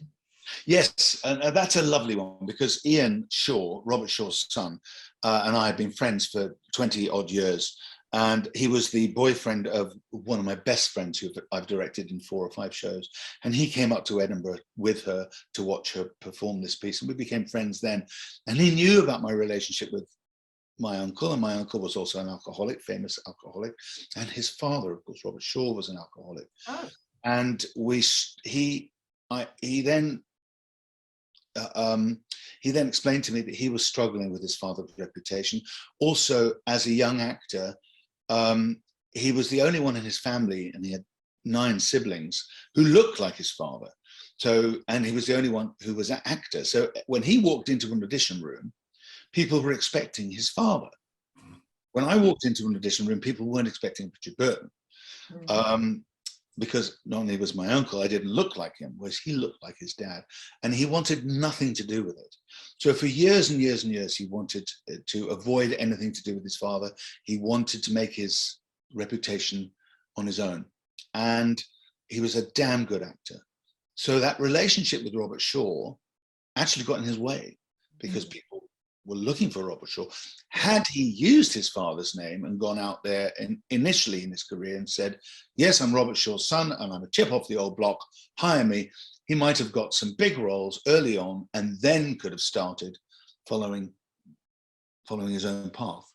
C: Yes, and that's a lovely one, because Ian Shaw, Robert Shaw's son, and I have been friends for 20 odd years. And he was the boyfriend of one of my best friends who I've directed in 4 or 5 shows. And he came up to Edinburgh with her to watch her perform this piece. And we became friends then. And he knew about my relationship with my uncle. And my uncle was also an alcoholic, famous alcoholic. And his father, of course, Robert Shaw, was an alcoholic.
B: Oh.
C: And he then explained to me that he was struggling with his father's reputation. Also, as a young actor, he was the only one in his family, and he had 9 siblings who looked like his father. So, and he was the only one who was an actor. So when he walked into an audition room, people were expecting his father. When I walked into an audition room, people weren't expecting Richard Burton. Because not only was my uncle, I didn't look like him, whereas he looked like his dad, and he wanted nothing to do with it. So for years and years and years, he wanted to avoid anything to do with his father. He wanted to make his reputation on his own, and he was a damn good actor. So that relationship with Robert Shaw actually got in his way, because people were looking for Robert Shaw. Had he used his father's name and gone out there and initially in his career and said, yes, I'm Robert Shaw's son and I'm a chip off the old block, hire me, he might have got some big roles early on and then could have started following his own path.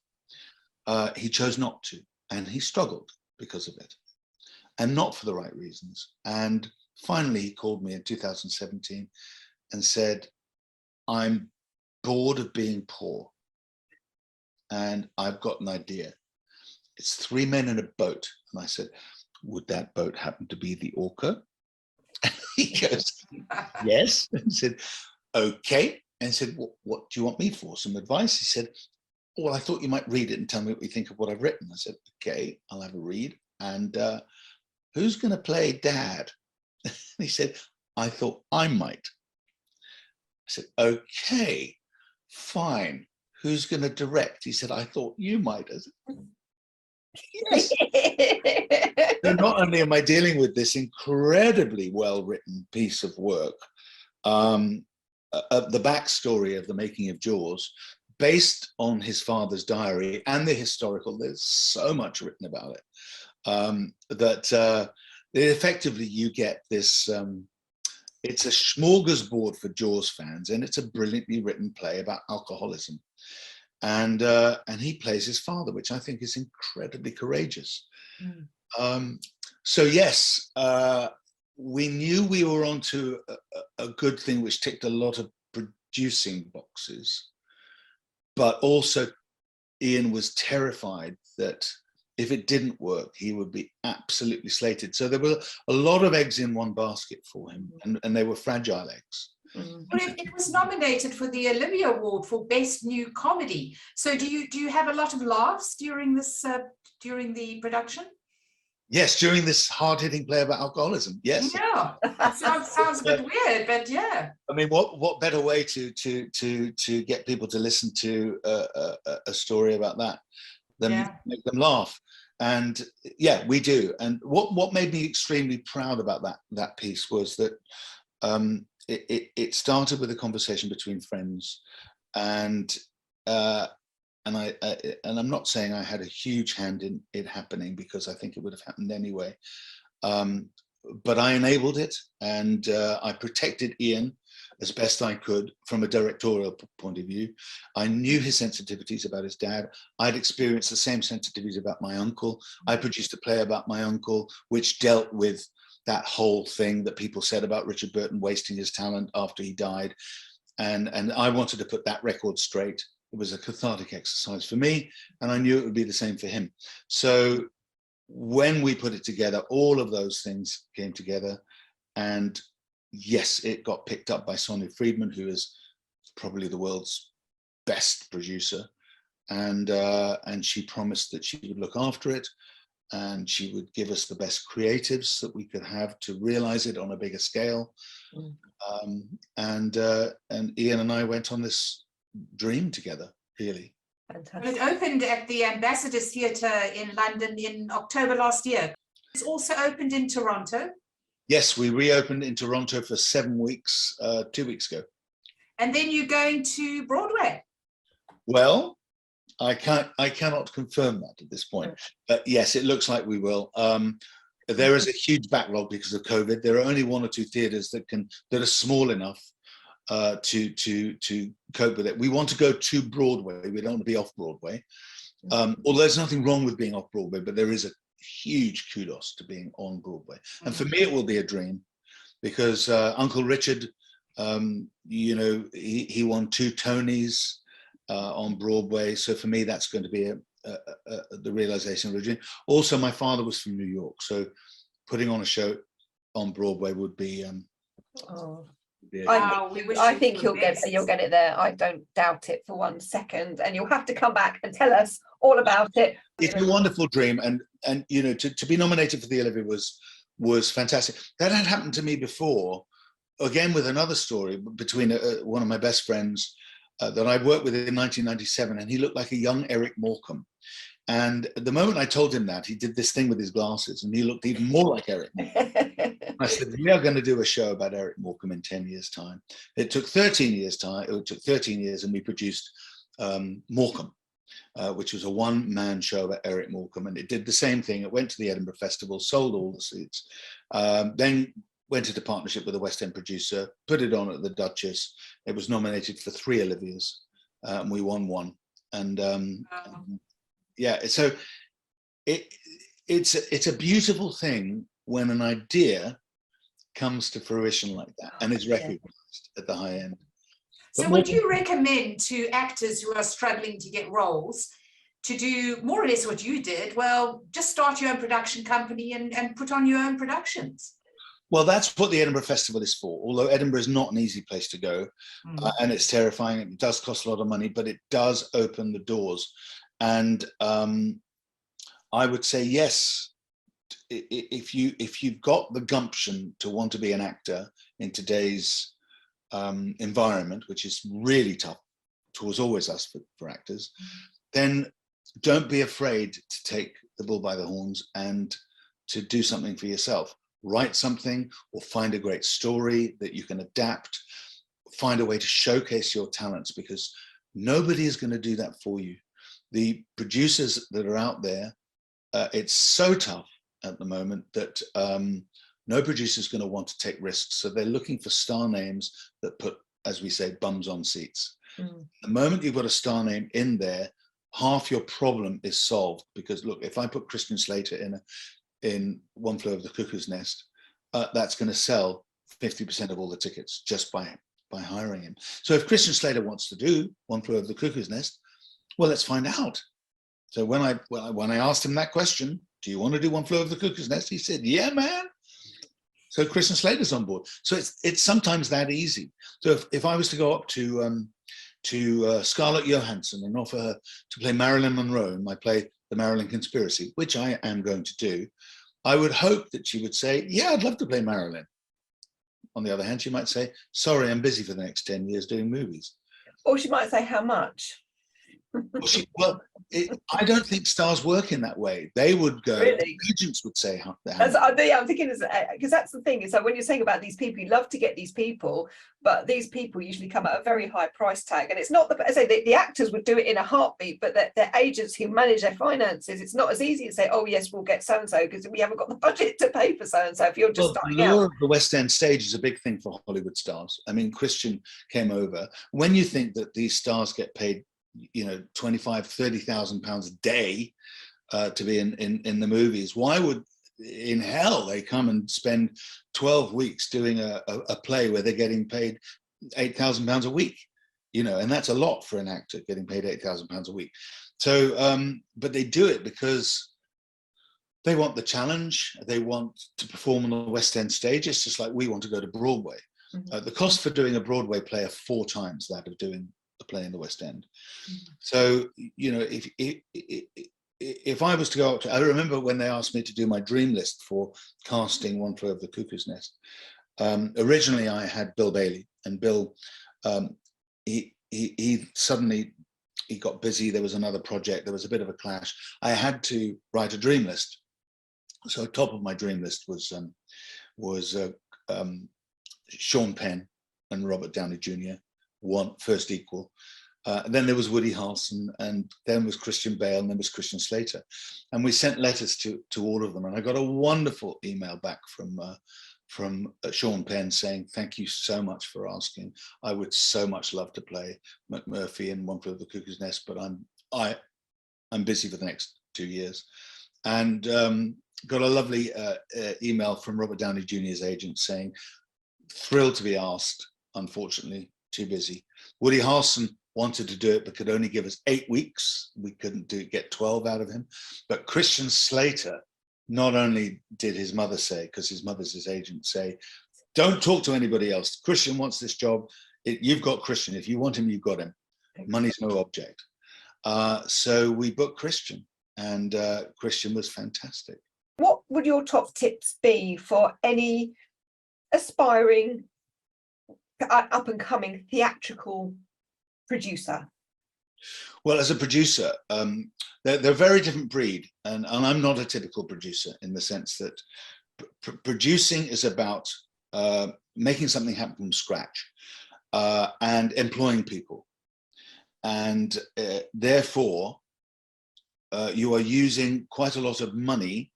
C: He chose not to, and he struggled because of it, and not for the right reasons. And finally, he called me in 2017 and said, I'm bored of being poor, and I've got an idea. It's 3 men in a boat. And I said, would that boat happen to be the Orca? He goes, yes. And he said, okay. And I said, what do you want me for? Some advice? He said, well, I thought you might read it and tell me what you think of what I've written. I said, okay, I'll have a read. And who's going to play Dad? And he said, I thought I might. I said, okay, fine. Who's going to direct? He said, I thought you might. I said, yes. So not only am I dealing with this incredibly well-written piece of work, the backstory of the making of Jaws, based on his father's diary and the historical, there's so much written about it, that effectively you get this, it's a smorgasbord for Jaws fans, and it's a brilliantly written play about alcoholism. And he plays his father, which I think is incredibly courageous. So yes, we knew we were onto a good thing which ticked a lot of producing boxes, but also Ian was terrified that if it didn't work, he would be absolutely slated. So there were a lot of eggs in one basket for him, and they were fragile eggs.
B: Well, it was nominated for the Olivier Award for Best New Comedy. So do you have a lot of laughs during this during the production?
C: Yes, during this hard-hitting play about alcoholism. Yes.
B: Yeah, that sounds a bit weird, but yeah.
C: I mean, what better way to get people to listen to a story about that than make them laugh? And yeah, we do. And what made me extremely proud about that piece was that it started with a conversation between friends, and I'm not saying I had a huge hand in it happening, because I think it would have happened anyway. But I enabled it, and I protected Ian as best I could from a directorial point of view. I knew his sensitivities about his dad. I'd experienced the same sensitivities about my uncle. I produced a play about my uncle, which dealt with that whole thing that people said about Richard Burton wasting his talent after he died. And I wanted to put that record straight. It was a cathartic exercise for me, and I knew it would be the same for him. So when we put it together, all of those things came together, and yes, it got picked up by Sonia Friedman, who is probably the world's best producer, and she promised that she would look after it. and she would give us the best creatives that we could have to realize it on a bigger scale. And Ian and I went on this dream together, really.
A: Fantastic.
B: Well, it opened at the Ambassadors Theatre in London in October last year. It's also opened in Toronto.
C: Yes, we reopened in Toronto for 7 weeks, 2 weeks ago.
B: And then you're going to Broadway.
C: Well, I cannot confirm that at this point, but yes, it looks like we will. There is a huge backlog because of COVID. There are only 1 or 2 theatres that are small enough to cope with it. We want to go to Broadway. We don't want to be off Broadway. Although there's nothing wrong with being off Broadway, but there is a huge kudos to being on Broadway. And for me, it will be a dream because Uncle Richard, you know, he won 2 Tonys on Broadway. So for me, that's going to be the realization of a dream. Also, my father was from New York, so putting on a show on Broadway would be.
A: I think you'll get it there. I don't doubt it for 1 second, and you'll have to come back and tell us all about it.
C: It's a wonderful dream, and you know, to be nominated for the Olivier was fantastic. That had happened to me before, again with another story between one of my best friends that I worked with in 1997, and he looked like a young Eric Morecambe. And the moment I told him that, he did this thing with his glasses, and he looked even more like Eric Morecambe. I said, we are going to do a show about Eric Morecambe in 10 years' time. It took 13 years time. It took 13 years, and we produced Morecambe, which was a one-man show about Eric Morecambe, and it did the same thing. It went to the Edinburgh Festival, sold all the seats, then went into partnership with a West End producer, put it on at the Duchess. It was nominated for 3 Oliviers, and we won 1. And yeah, so it's a beautiful thing when an idea comes to fruition like that and is recognized at the high end.
B: So would you recommend to actors who are struggling to get roles to do more or less what you did? Well, just start your own production company and put on your own productions.
C: Well, that's what the Edinburgh Festival is for. Although Edinburgh is not an easy place to go, and it's terrifying. It does cost a lot of money, but it does open the doors. And I would say yes. If you've got the gumption to want to be an actor in today's environment, which is really tough, towards always us for actors, then don't be afraid to take the bull by the horns and to do something for yourself. Write something or find a great story that you can adapt, find a way to showcase your talents, because nobody is going to do that for you. The producers that are out there, it's so tough at the moment that no producer is going to want to take risks. So they're looking for star names that put, as we say, bums on seats. The moment you've got a star name in there, half your problem is solved. Because look, if I put Christian Slater in One Flew Over the Cuckoo's Nest, that's going to sell 50% of all the tickets just by hiring him. So if Christian Slater wants to do One Flew Over the Cuckoo's Nest, well, let's find out. So when I asked him that question, do you want to do One Flew Over the Cuckoo's Nest? He said, yeah, man. So Christian Slater's on board. So it's sometimes that easy. So if I was to go up to Scarlett Johansson and offer her to play Marilyn Monroe in my play, The Marilyn Conspiracy, which I am going to do, I would hope that she would say, yeah, I'd love to play Marilyn. On the other hand, she might say, sorry, I'm busy for the next 10 years doing movies.
A: Or she might say, how much?
C: I don't think stars work in that way. They would go,
A: really?
C: Agents would say how
A: I'm thinking, because that's the thing, is that when you're saying about these people, you love to get these people, but these people usually come at a very high price tag. And it's not the, I say the actors would do it in a heartbeat, but their agents who manage their finances, it's not as easy to say, oh yes, we'll get so-and-so because we haven't got the budget to pay for so-and-so if you're just starting out.
C: The West End stage is a big thing for Hollywood stars. I mean, Christian came over. When you think that these stars get paid, you know, 25,000, 30,000 pounds a day to be in the movies, why would in hell they come and spend 12 weeks doing a play where they're getting paid 8,000 pounds a week? You know, and that's a lot for an actor, getting paid 8,000 pounds a week. So but they do it because they want the challenge. They want to perform on the West End stage. It's just like we want to go to Broadway. The cost for doing a Broadway play are 4 times that of doing a play in the West End. So, you know, if I was to go up to, I remember when they asked me to do my dream list for casting One Flew Over the Cuckoo's Nest. Originally, I had Bill Bailey, and Bill, he suddenly, he got busy. There was another project. There was a bit of a clash. I had to write a dream list. So top of my dream list was Sean Penn and Robert Downey Jr. First equal. Then there was Woody Harrelson, and then was Christian Bale, and then was Christian Slater. And we sent letters to all of them. And I got a wonderful email back from Sean Penn saying, "Thank you so much for asking. I would so much love to play McMurphy in One Flew Over the Cuckoo's Nest, but I'm busy for the next 2 years." And got a lovely email from Robert Downey Jr.'s agent saying, "Thrilled to be asked, unfortunately, too busy." Woody Harrelson wanted to do it, but could only give us 8 weeks. We couldn't get 12 out of him. But Christian Slater, not only did his mother say, because his mother's his agent, say, "Don't talk to anybody else. Christian wants this job. You've got Christian. If you want him, you've got him. Money's no object." So we booked Christian, and Christian was fantastic.
A: What would your top tips be for any aspiring, up and coming theatrical producer?
C: Well, as a producer, they're a very different breed, and I'm not a typical producer in the sense that producing is about making something happen from scratch and employing people, and therefore you are using quite a lot of money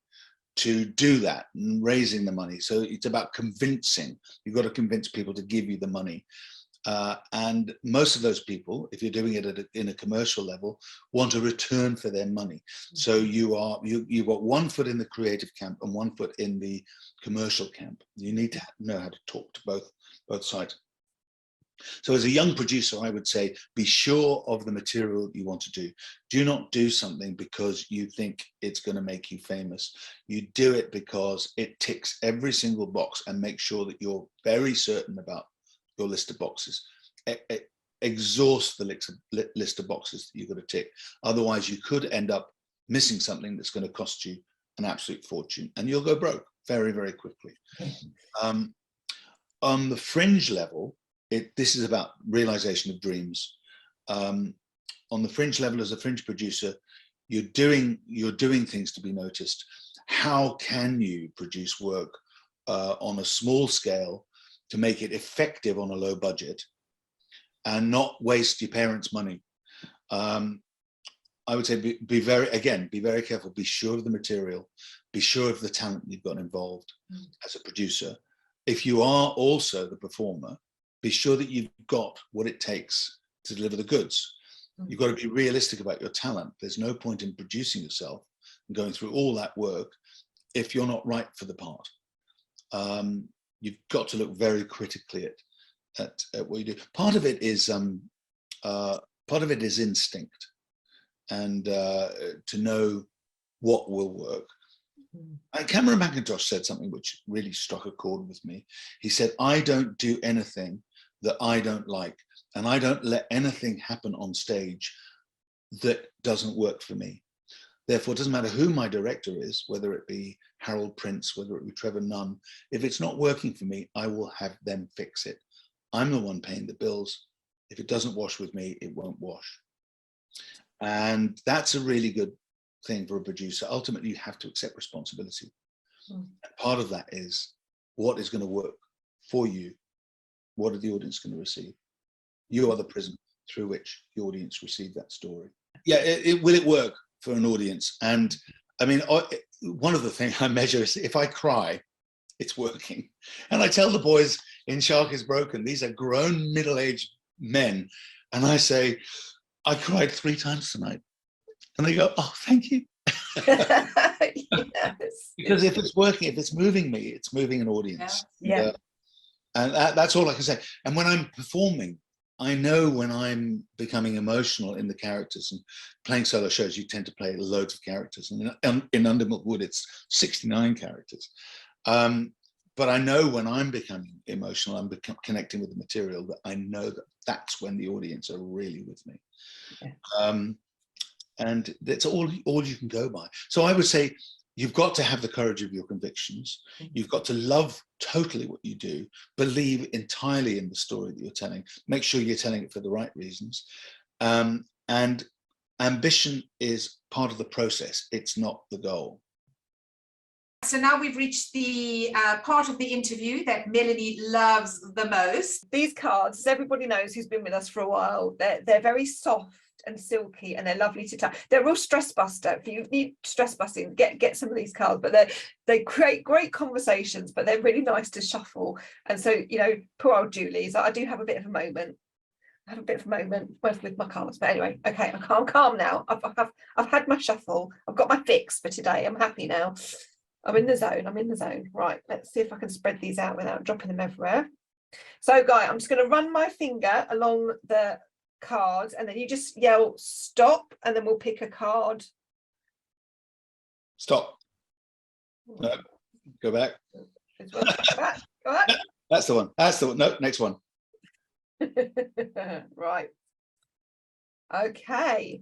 C: to do that and raising the money. So it's about convincing. You've got to convince people to give you the money. And most of those people, if you're doing it in a commercial level, want a return for their money. So you've got 1 foot in the creative camp and 1 foot in the commercial camp. You need to know how to talk to both sides. So as a young producer, I would say, be sure of the material you want to do. Do not do something because you think it's going to make you famous. You do it because it ticks every single box, and make sure that you're very certain about your list of boxes. Exhaust the list of boxes that you've got to tick. Otherwise, you could end up missing something that's going to cost you an absolute fortune, and you'll go broke very, very quickly. On the fringe level, this is about realization of dreams. On the fringe level, as a fringe producer, you're doing things to be noticed. How can you produce work on a small scale to make it effective on a low budget and not waste your parents' money? I would say be very careful. Be sure of the material. Be sure of the talent you've got involved as a producer. If you are also the performer, be sure that you've got what it takes to deliver the goods. You've got to be realistic about your talent. There's no point in producing yourself and going through all that work if you're not right for the part. You've got to look very critically at what you do. Part of it is instinct, and to know what will work. And Cameron Mackintosh said something which really struck a chord with me. He said, "I don't do anything that I don't like, and I don't let anything happen on stage that doesn't work for me. Therefore, it doesn't matter who my director is, whether it be Harold Prince, whether it be Trevor Nunn. If it's not working for me, I will have them fix it. I'm the one paying the bills. If it doesn't wash with me, it won't wash." And that's a really good thing for a producer. Ultimately, you have to accept responsibility. And part of that is, what is going to work for you? What are the audience going to receive? You are the prism through which the audience receive that story. Yeah, will it work for an audience? And I mean, one of the things I measure is if I cry, it's working. And I tell the boys in Shark is Broken, these are grown middle-aged men, and I say, "I cried 3 times tonight." And they go, "Oh, thank you."
A: Yes.
C: Because if it's working, if it's moving me, it's moving an audience.
A: Yeah.
C: And that's all I can say. And when I'm performing, I know when I'm becoming emotional in the characters. And playing solo shows, you tend to play loads of characters. And in Under Milk Wood, it's 69 characters. But I know when I'm becoming emotional, I'm connecting with the material, that I know that that's when the audience are really with me.
A: Yeah.
C: And that's all you can go by. So I would say you've got to have the courage of your convictions. You've got to love totally what you do, believe entirely in the story that you're telling, make sure you're telling it for the right reasons. And ambition is part of the process. It's not the goal.
B: So now we've reached the part of the interview that Melanie loves the most.
A: These cards, as everybody knows who's been with us for a while, they're very soft and silky, and they're lovely to touch. They're a real stress buster. If you need stress busting, get some of these cards. But they create great conversations, but they're really nice to shuffle. And so, you know, poor old Julie, so I do have a bit of a moment. I have a bit of a moment with my cards, but anyway, okay, I'm calm now. I've had my shuffle. I've got my fix for today. I'm happy now. I'm in the zone. I'm in the zone. Right, let's see if I can spread these out without dropping them everywhere. So, Guy, I'm just going to run my finger along the cards, and then you just yell stop, and then we'll pick a card.
C: Stop. No, go back.
A: Go back. Go back.
C: That's the one. That's the one. No, next one.
A: Right. Okay.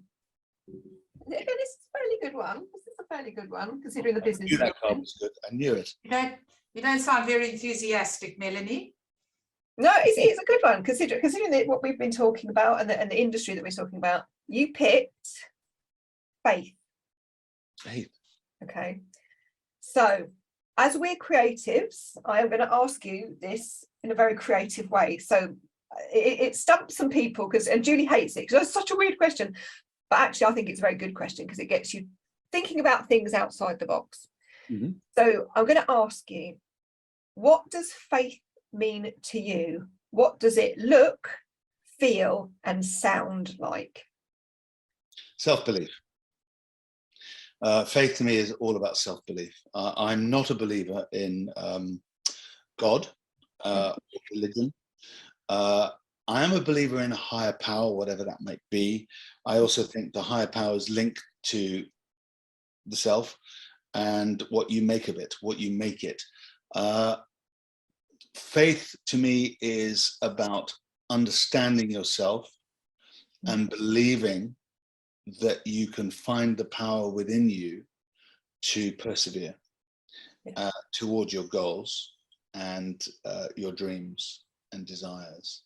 A: Again, this is a fairly good one. This is a fairly good one, considering the business.
C: I knew that card was good. I knew it.
B: You don't sound very enthusiastic, Melanie.
A: No, it's a good one, considering what we've been talking about and the industry that we're talking about. You picked faith.
C: Faith.
A: Okay. So, as we're creatives, I am going to ask you this in a very creative way. So, it stumps some people and Julie hates it because it's such a weird question. But actually, I think it's a very good question because it gets you thinking about things outside the box.
C: Mm-hmm.
A: So I'm going to ask you, what does faith mean to you? What does it look, feel, and sound like?
C: Self-belief. Faith to me is all about self-belief. I'm not a believer in God or religion. I am a believer in a higher power, whatever that might be. I also think the higher power is linked to the self and what you make of it, what you make it. Faith to me is about understanding yourself and believing that you can find the power within you to persevere towards your goals and your dreams and desires.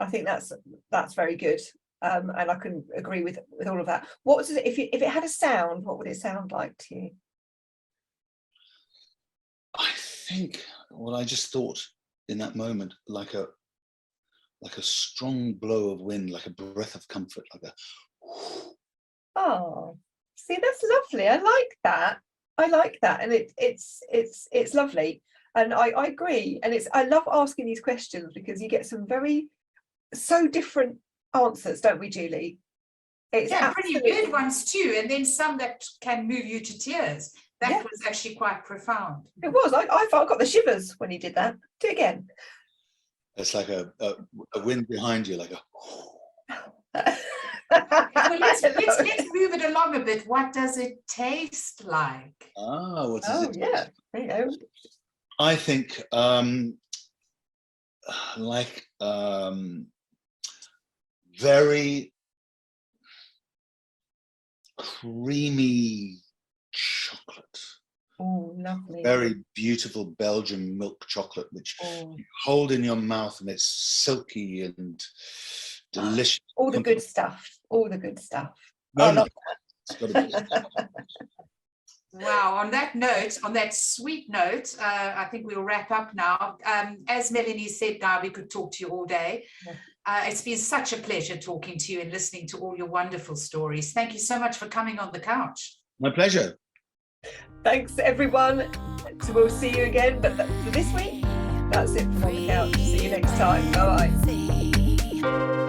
A: I think that's very good, and I can agree with all of that. What was it, if it had a sound, what would it sound like to you?
C: I think what I just thought in that moment, like a strong blow of wind, like a breath of comfort, like a.
A: Oh, see, that's lovely. I like that. And it's lovely. And I agree. And I love asking these questions because you get some so different answers, don't we, Julie? It's
B: pretty weird ones too. And then some that can move you to tears. That was actually quite profound.
A: It was. I got the shivers when you did that. Do it again.
C: It's like a wind behind you, like a.
B: Well, let's move it along a bit. What does it taste like?
C: What does it taste
A: like? There you go.
C: I think like very creamy chocolate.
A: Oh, lovely.
C: Very beautiful Belgian milk chocolate, which you hold in your mouth and it's silky and delicious.
A: All the good stuff. All the good stuff.
C: No.
B: Wow, on that sweet note, I think we'll wrap up now. As Melanie said, now we could talk to you all day. It's been such a pleasure talking to you and listening to all your wonderful stories. Thank you so much for coming on the couch.
C: My pleasure.
A: Thanks, everyone. So we'll see you again. But for this week, that's it from On the Couch. See you next time. Bye-bye.